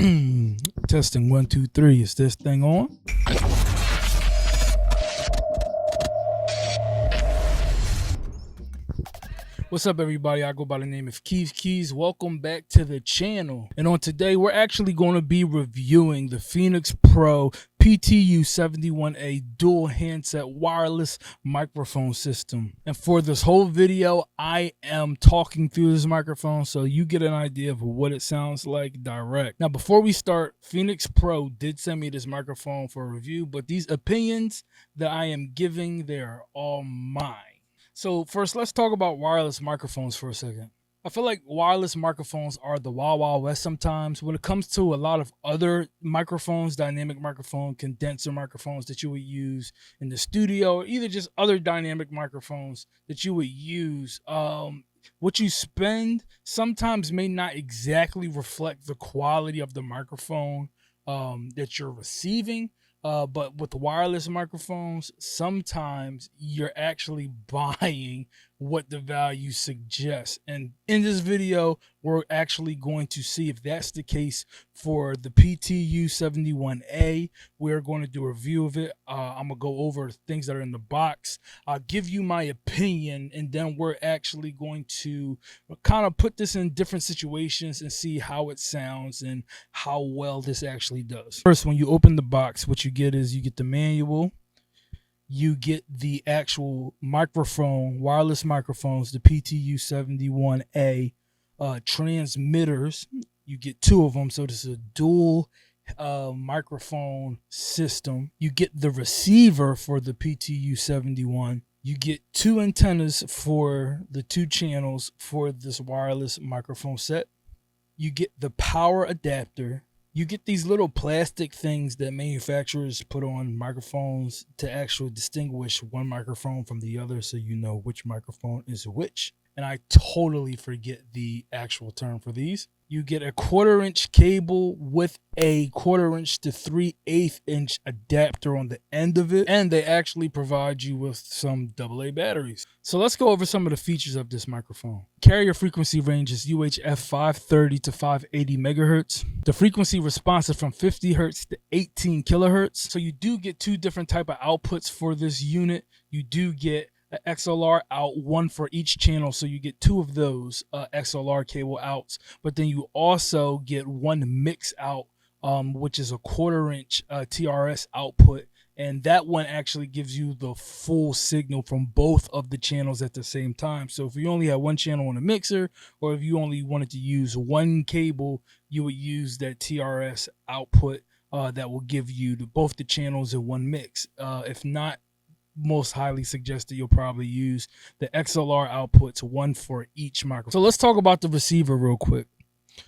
Testing 1 2 3. Is this thing on? What's up, everybody? I go by the name of Keys. Welcome back to the channel. And on today, we're actually going to be reviewing the Phenyx Pro PTU 71A dual handset wireless microphone system. And for this whole video, I am talking through this microphone so you get an idea of what it sounds like direct. Now, before we start, Phenyx Pro did send me this microphone for a review, but these opinions that I am giving, they're all mine. So first, let's talk about wireless microphones for a second. I feel like wireless microphones are the wild, wild west sometimes when it comes to a lot of other microphones, dynamic microphone, condenser microphones that you would use in the studio, or either just other dynamic microphones that you would use. What you spend sometimes may not exactly reflect the quality of the microphone that you're receiving. But with wireless microphones, sometimes you're actually buying what the value suggests. And in this video, we're actually going to see if that's the case for the PTU 71A. We're going to do a review of it. I'm going to go over things that are in the box. I'll give you my opinion, and then we're actually going to kind of put this in different situations and see how it sounds and how well this actually does. First, when you open the box, what you get is you get the manual. You get the actual microphone, wireless microphones, the PTU 71A transmitters. You get two of them, so this is a dual microphone system. You get the receiver for the PTU 71. You get two antennas for the two channels for this wireless microphone set. You get the power adapter. You get these little plastic things that manufacturers put on microphones to actually distinguish one microphone from the other so you know which microphone is which. And I totally forget the actual term for these. You get a 1/4 inch cable with a 1/4 inch to 3/8 inch adapter on the end of it. And they actually provide you with some AA batteries. So let's go over some of the features of this microphone. Carrier frequency range is UHF 530 to 580 megahertz. The frequency response is from 50 hertz to 18 kilohertz. So you do get two different type of outputs for this unit. You do get an XLR out, one for each channel, so you get two of those XLR cable outs, but then you also get one mix out, which is a 1/4 inch TRS output, and that one actually gives you the full signal from both of the channels at the same time. So if you only have one channel on a mixer, or if you only wanted to use one cable, you would use that TRS output that will give you both the channels in one mix. If not, most highly suggested you'll probably use the XLR outputs, one for each microphone. So let's talk about the receiver real quick.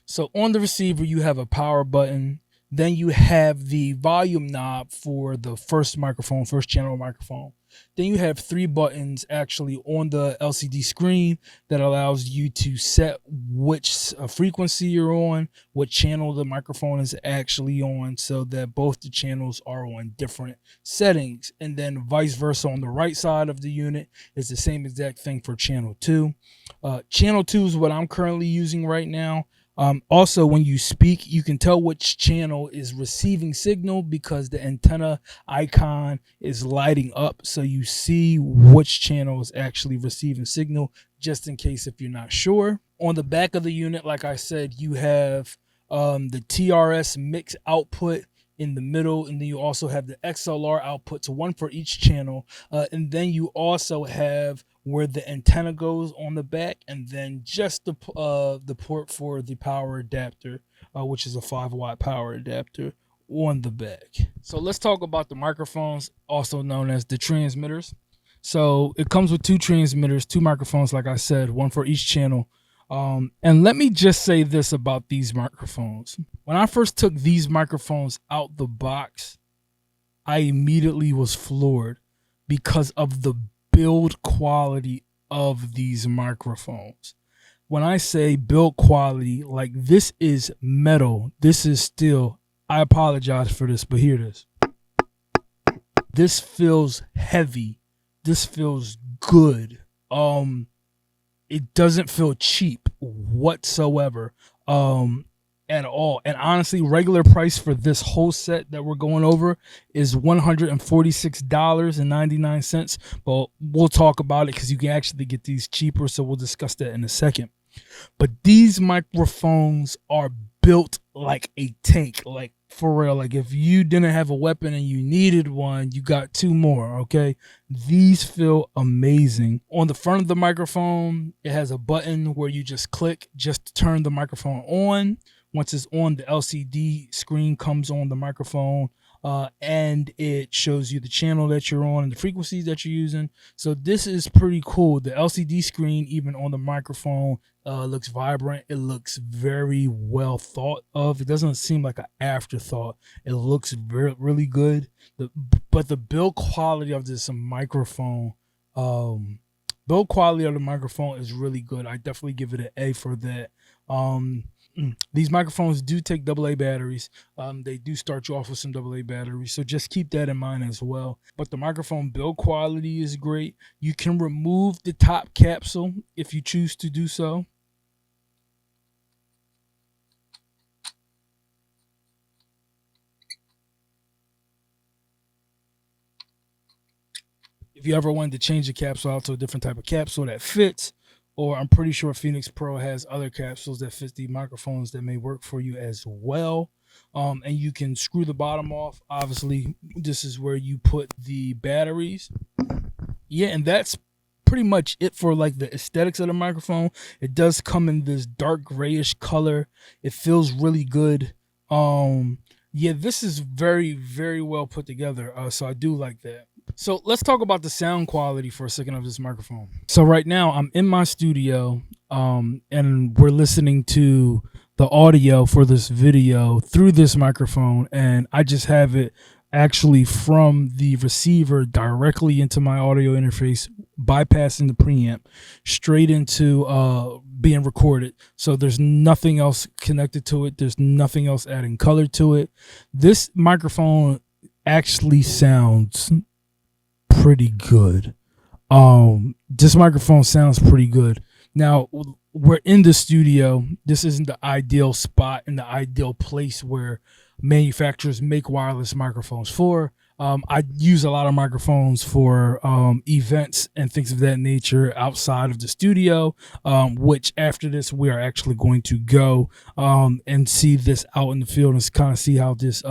So on the receiver, you have a power button. Then you have the volume knob for the first channel microphone. Then you have 3 buttons actually on the LCD screen that allows you to set which frequency you're on, what channel the microphone is actually on, so that both the channels are on different settings. And then vice versa on the right side of the unit is the same exact thing for channel 2. Channel 2 is what I'm currently using right now. Also, when you speak, you can tell which channel is receiving signal because the antenna icon is lighting up, so you see which channel is actually receiving signal, just in case if you're not sure. On the back of the unit, like I said, you have the TRS mix output in the middle, and then you also have the XLR outputs, one for each channel, and then you also have where the antenna goes on the back, and then just the port for the power adapter, which is a 5-watt power adapter on the back. So let's talk about the microphones, also known as the transmitters. So it comes with 2 transmitters, 2 microphones, like I said, one for each channel. And let me just say this about these microphones. When I first took these microphones out the box, I immediately was floored because of the build quality of these microphones. When I say build quality, like, this is metal, this is steel. I apologize for this, but hear this. This feels heavy. This feels good. It doesn't feel cheap whatsoever. And at all. And honestly, regular price for this whole set that we're going over is $146.99. But we'll talk about it because you can actually get these cheaper. So we'll discuss that in a second. But these microphones are built like a tank, like for real. Like if you didn't have a weapon and you needed one, you got two more, okay? These feel amazing. On the front of the microphone, it has a button where you just click just to turn the microphone on. Once it's on, the LCD screen comes on the microphone. And it shows you the channel that you're on and the frequencies that you're using. So this is pretty cool. The LCD screen, even on the microphone, looks vibrant. It looks very well thought of. It doesn't seem like an afterthought. It looks really good. But the build quality of this microphone, build quality of the microphone is really good. I definitely give it an A for that. These microphones do take AA batteries. They do start you off with some AA batteries, so just keep that in mind as well. But the microphone build quality is great. You can remove the top capsule if you choose to do so. If you ever wanted to change the capsule out to a different type of capsule that fits, or I'm pretty sure Phenyx Pro has other capsules that fit the microphones that may work for you as well. And you can screw the bottom off. Obviously, this is where you put the batteries. Yeah, and that's pretty much it for like the aesthetics of the microphone. It does come in this dark grayish color. It feels really good. Yeah, this is very, very well put together. So I do like that. So let's talk about the sound quality for a second of this microphone. So right now I'm in my studio, and we're listening to the audio for this video through this microphone, and I just have it actually from the receiver directly into my audio interface, bypassing the preamp straight into being recorded. So there's nothing else connected to it. There's nothing else adding color to it. This microphone actually sounds pretty good. This microphone sounds pretty good. Now we're in the studio. This isn't the ideal spot and the ideal place where manufacturers make wireless microphones for. I use a lot of microphones for events and things of that nature outside of the studio, which after this we are actually going to go and see this out in the field and kind of see how this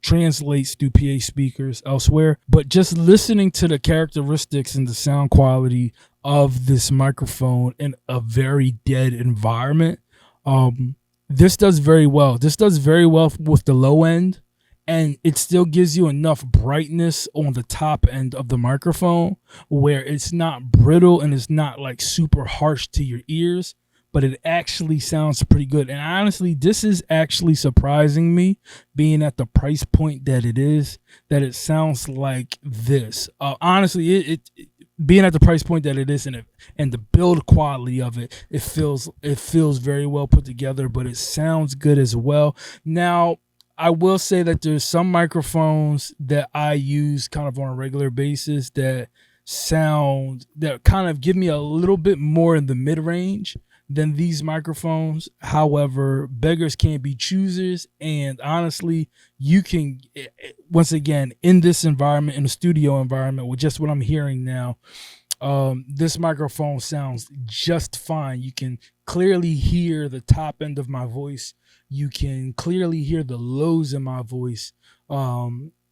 translates through PA speakers elsewhere. But just listening to the characteristics and the sound quality of this microphone in a very dead environment, this does very well. This does very well with the low end, and it still gives you enough brightness on the top end of the microphone where it's not brittle and it's not like super harsh to your ears, but it actually sounds pretty good. And honestly, this is actually surprising me, being at the price point that it is, that it sounds like this. Honestly, it being at the price point that it is, and the build quality of it, it feels very well put together, but it sounds good as well. Now, I will say that there's some microphones that I use kind of on a regular basis that kind of give me a little bit more in the mid-range than these microphones. However, beggars can't be choosers, and honestly, you can, once again, in this environment, in the studio environment, with just what I'm hearing now, this microphone sounds just fine. You can clearly hear the top end of my voice. You can clearly hear the lows in my voice.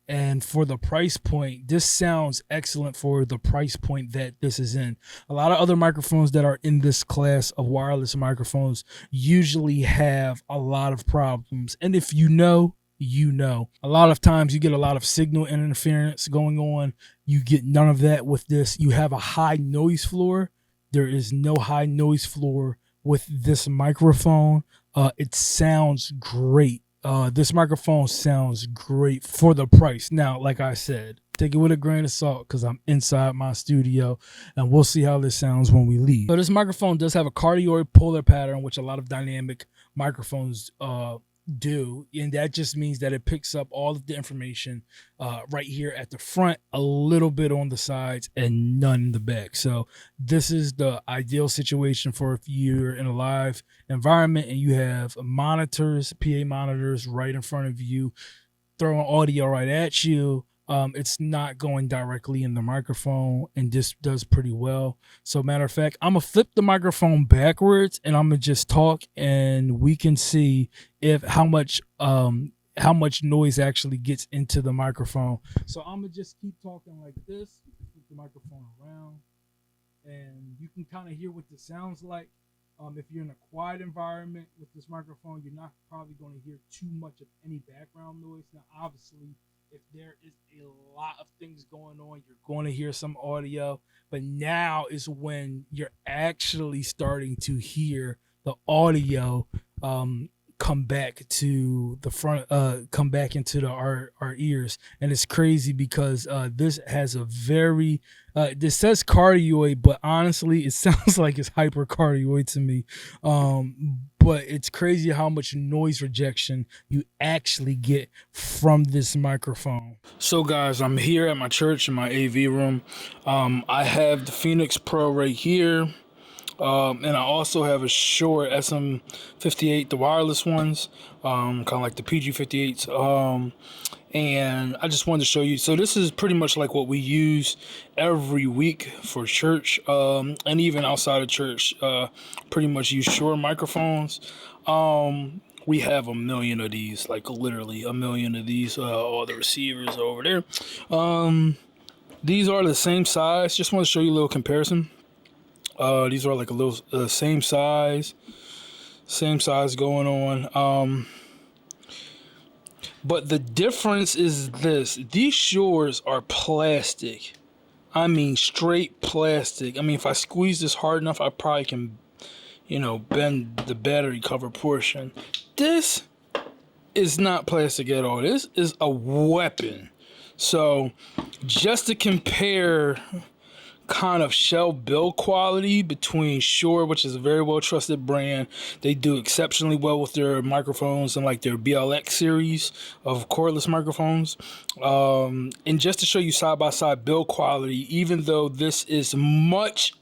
And for the price point, this sounds excellent for the price point that this is in. A lot of other microphones that are in this class of wireless microphones usually have a lot of problems. And if you know, you know. A lot of times you get a lot of signal interference going on. You get none of that with this. You have a high noise floor. There is no high noise floor with this microphone. It sounds great. This microphone sounds great for the price. Now, like I said, take it with a grain of salt because I'm inside my studio, and we'll see how this sounds when we leave. So this microphone does have a cardioid polar pattern, which a lot of dynamic microphones do, and that just means that it picks up all of the information right here at the front, a little bit on the sides, and none in the back. So this is the ideal situation for if you're in a live environment and you have monitors, PA monitors right in front of you, throwing audio right at you. It's not going directly in the microphone, and this does pretty well. So, matter of fact, I'm gonna flip the microphone backwards, and I'm gonna just talk, and we can see if how much noise actually gets into the microphone. So I'm gonna just keep talking like this, flip the microphone around, and you can kind of hear what this sounds like. If you're in a quiet environment with this microphone, you're not probably going to hear too much of any background noise. Now, obviously, if there is a lot of things going on, you're going to hear some audio. But now is when you're actually starting to hear the audio come back to the front, come back into our ears. And it's crazy because this has a very this says cardioid, but honestly, it sounds like it's hypercardioid to me. But it's crazy how much noise rejection you actually get from this microphone. So, guys, I'm here at my church in my AV room. I have the Phenyx Pro right here. And I also have a Shure SM58, the wireless ones, kind of like the PG58s. And I just wanted to show you. So this is pretty much like what we use every week for church, and even outside of church. Pretty much use Shure microphones. We have a million of these, like literally a million of these. All the receivers over there. These are the same size. Just want to show you a little comparison. These are like a little same size going on. But the difference is this: these Shures are plastic. I mean, straight plastic. I mean, if I squeeze this hard enough, I probably can, bend the battery cover portion. This is not plastic at all. This is a weapon. So, just to compare kind of shelf build quality between Shure, which is a very well trusted brand. They do exceptionally well with their microphones and like their BLX series of cordless microphones. And just to show you side by side build quality, even though this is much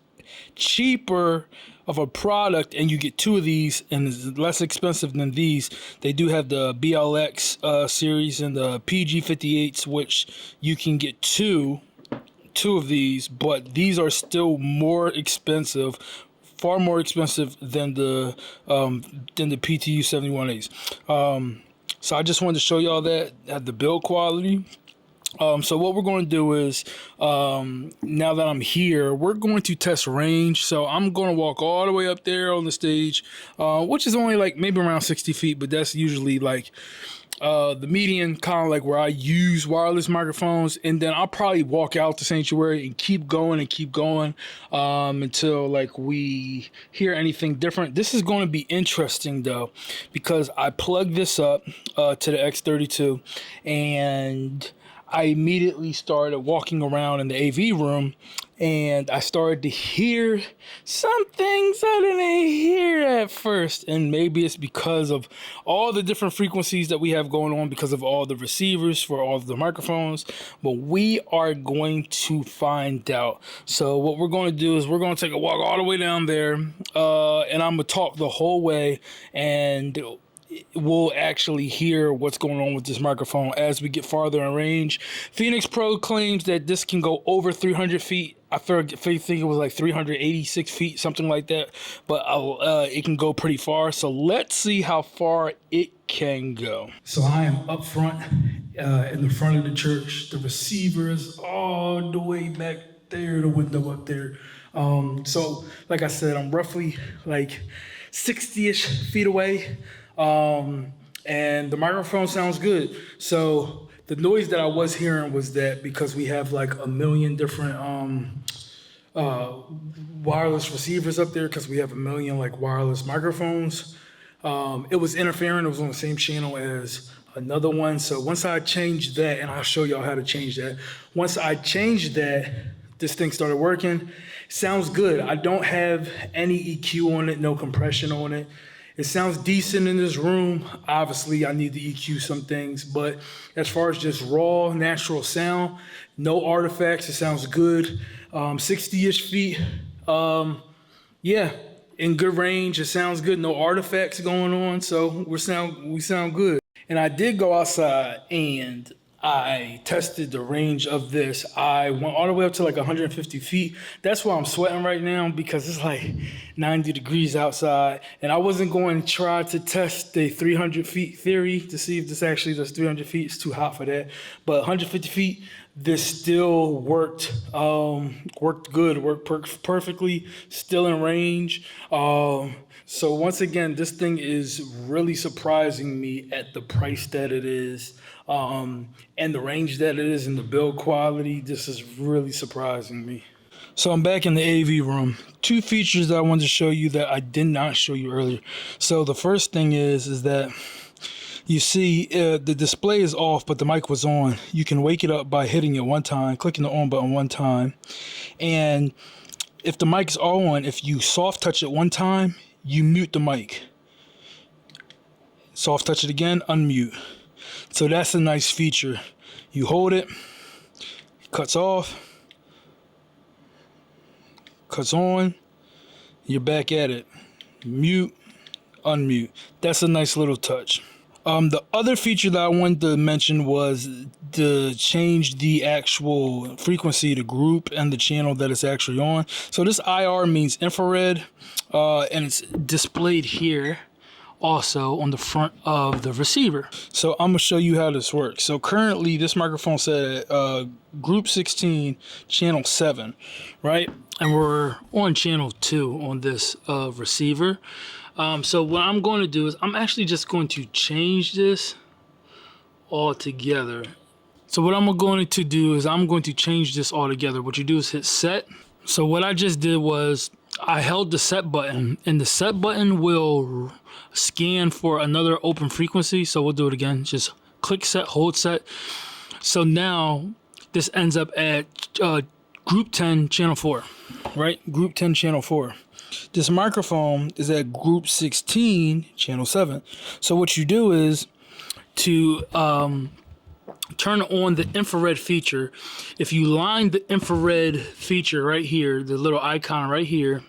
cheaper of a product and you get two of these and it's less expensive than these, they do have the BLX series and the PG58s, which you can get two of these, but these are still more expensive, far more expensive than the PTU 71As. So I just wanted to show y'all that at the build quality. So what we're going to do is, now that I'm here, we're going to test range. So I'm going to walk all the way up there on the stage, which is only like maybe around 60 feet, but that's usually like the median, kind of like where I use wireless microphones, and then I'll probably walk out the sanctuary and keep going until like we hear anything different. This is going to be interesting though, because I plugged this up to the X32, and I immediately started walking around in the AV room, and I started to hear some things I didn't hear at first. And maybe it's because of all the different frequencies that we have going on, because of all the receivers for all of the microphones. But we are going to find out. So what we're going to do is we're going to take a walk all the way down there, and I'm going to talk the whole way, and we'll actually hear what's going on with this microphone as we get farther in range. Phenyx Pro claims that this can go over 300 feet. I think it was like 386 feet, something like that. But it can go pretty far. So let's see how far it can go. So I am up front in the front of the church. The receiver is all the way back there, the window up there. So like I said, I'm roughly like 60-ish feet away. And the microphone sounds good. So the noise that I was hearing was that because we have like a million different wireless receivers up there, because we have a million like wireless microphones, it was interfering. It was on the same channel as another one. So once I changed that, and I'll show y'all how to change that. Once I changed that, this thing started working. Sounds good. I don't have any EQ on it, no compression on it. It sounds decent in this room. Obviously, I need to EQ some things, but as far as just raw, natural sound, no artifacts. It sounds good. 60-ish feet. Yeah, in good range. It sounds good. No artifacts going on, so we sound good. And I did go outside and I tested the range of this. I went all the way up to like 150 feet. That's why I'm sweating right now, because it's like 90 degrees outside. And I wasn't going to try to test the 300 feet theory to see if this actually does 300 feet. It's too hot for that. But 150 feet, this still worked. Worked good. Worked perfectly. Still in range. So once again, this thing is really surprising me at the price that it is, and the range that it is, and the build quality. This is really surprising me. So I'm back in the AV room. Two features that I wanted to show you that I did not show you earlier. So the first thing is that you see the display is off, but the mic was on. You can wake it up by hitting it one time, clicking the on button one time, and if the mic's on, if you soft touch it one time, you mute the mic. Soft touch it again, unmute. So that's a nice feature. You hold it, cuts off, cuts on, you're back at it. Mute, unmute. That's a nice little touch. The other feature that I wanted to mention was to change the actual frequency, the group, and the channel that it's actually on. So this IR means infrared, and it's displayed here also on the front of the receiver. So I'm gonna show you how this works. So currently this microphone said group 16, channel 7, right? And we're on channel 2 on this receiver. So what I'm going to do is I'm actually just going to change this all together. So what I'm going to do is I'm going to change this all together. What you do is hit set. So what I just did was I held the set button, and the set button will scan for another open frequency. So we'll do it again. Just click set, hold set. So now this ends up at group 10 channel 4, right? Group 10 channel 4. This microphone is at group 16 channel 7. So what you do is to turn on the infrared feature. If you line the infrared feature right here, the little icon right here,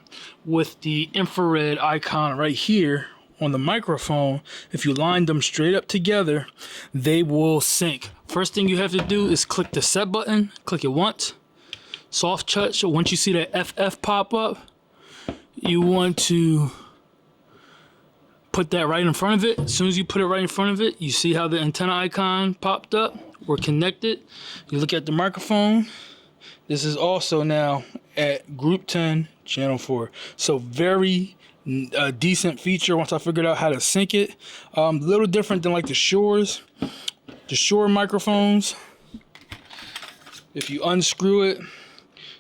with the infrared icon right here on the microphone, if you line them straight up together, they will sync. First thing you have to do is click the set button, click it once, soft touch. So once you see that FF pop up, you want to put that right in front of it. As soon as you put it right in front of it, you see how the antenna icon popped up. We're connected. You look at the microphone. This is also now at group 10 channel 4. So very decent feature once I figured out how to sync it. A little different than like the Shores. The Shure microphones, if you unscrew it,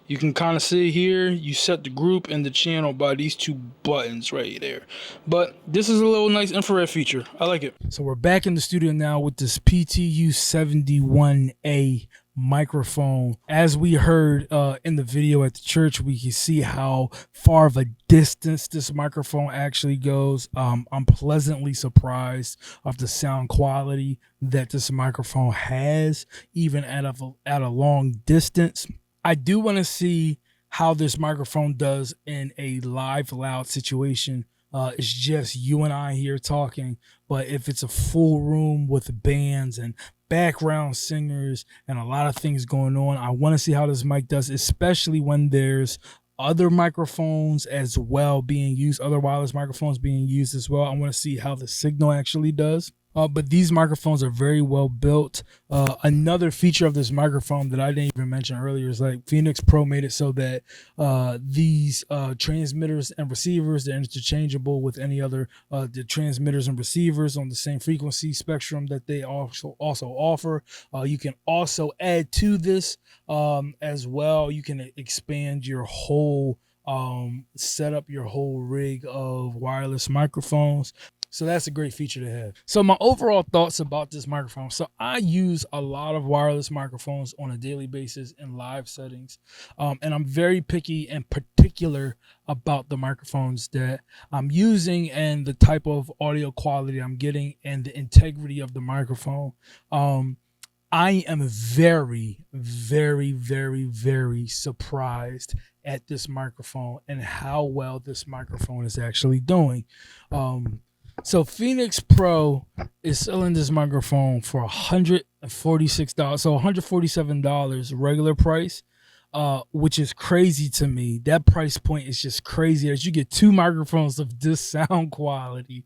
you can kind of see here, you set the group and the channel by these two buttons right there. But this is a little nice infrared feature. I like it. So we're back in the studio now with this PTU 71A microphone. As we heard in the video at the church, we can see how far of a distance this microphone actually goes. I'm pleasantly surprised of the sound quality that this microphone has, even at a long distance. I do want to see how this microphone does in a live loud situation. It's just you and I here talking, but if it's a full room with bands and background singers and a lot of things going on, I want to see how this mic does, especially when there's other microphones as well being used, other wireless microphones being used as well. I want to see how the signal actually does. But these microphones are very well built. Another feature of this microphone that I didn't even mention earlier is like Phenyx Pro made it so that these transmitters and receivers, they're interchangeable with any other the transmitters and receivers on the same frequency spectrum that they also offer. You can also add to this as well. You can expand your whole set up your whole rig of wireless microphones. So that's a great feature to have. So my overall thoughts about this microphone. So I use a lot of wireless microphones on a daily basis in live settings. And I'm very picky and particular about the microphones that I'm using and the type of audio quality I'm getting and the integrity of the microphone. I am very, very, very, very surprised at this microphone and how well this microphone is actually doing. So Phenyx Pro is selling this microphone for $146, so $147 regular price, which is crazy to me. That price point is just crazy as you get two microphones of this sound quality.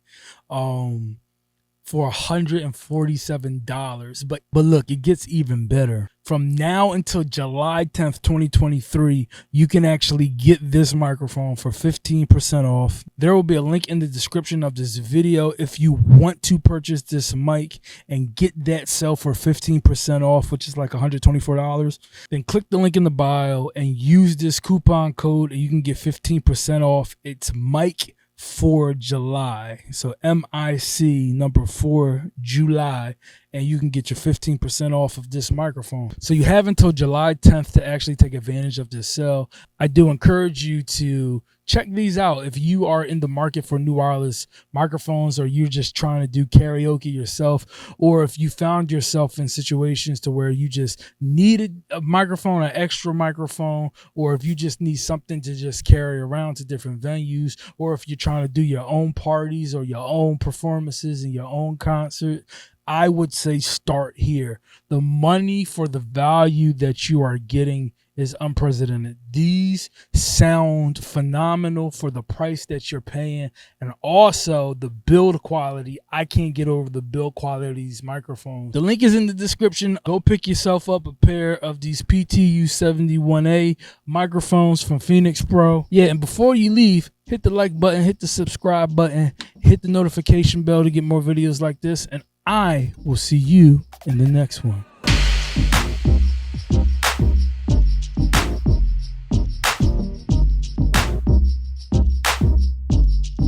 For $147. But look, it gets even better. From now until July 10th, 2023, you can actually get this microphone for 15% off. There will be a link in the description of this video if you want to purchase this mic and get that sell for 15% off, which is like $124. Then click the link in the bio and use this coupon code and you can get 15% off. It's mic for July, so MIC number 4 July, and you can get your 15% off of this microphone. So you have until July 10th to actually take advantage of this sale. I do encourage you to check these out if you are in the market for new wireless microphones, or you're just trying to do karaoke yourself, or if you found yourself in situations to where you just needed a microphone, an extra microphone, or if you just need something to just carry around to different venues, or if you're trying to do your own parties or your own performances in your own concert. I would say start here. The money for the value that you are getting is unprecedented. These sound phenomenal for the price that you're paying, and also the build quality. I can't get over the build quality of these microphones. The link is in the description. Go pick yourself up a pair of these PTU 71A microphones from Phenyx Pro. Yeah, and before you leave, hit the like button, hit the subscribe button, hit the notification bell to get more videos like this, and I will see you in the next one.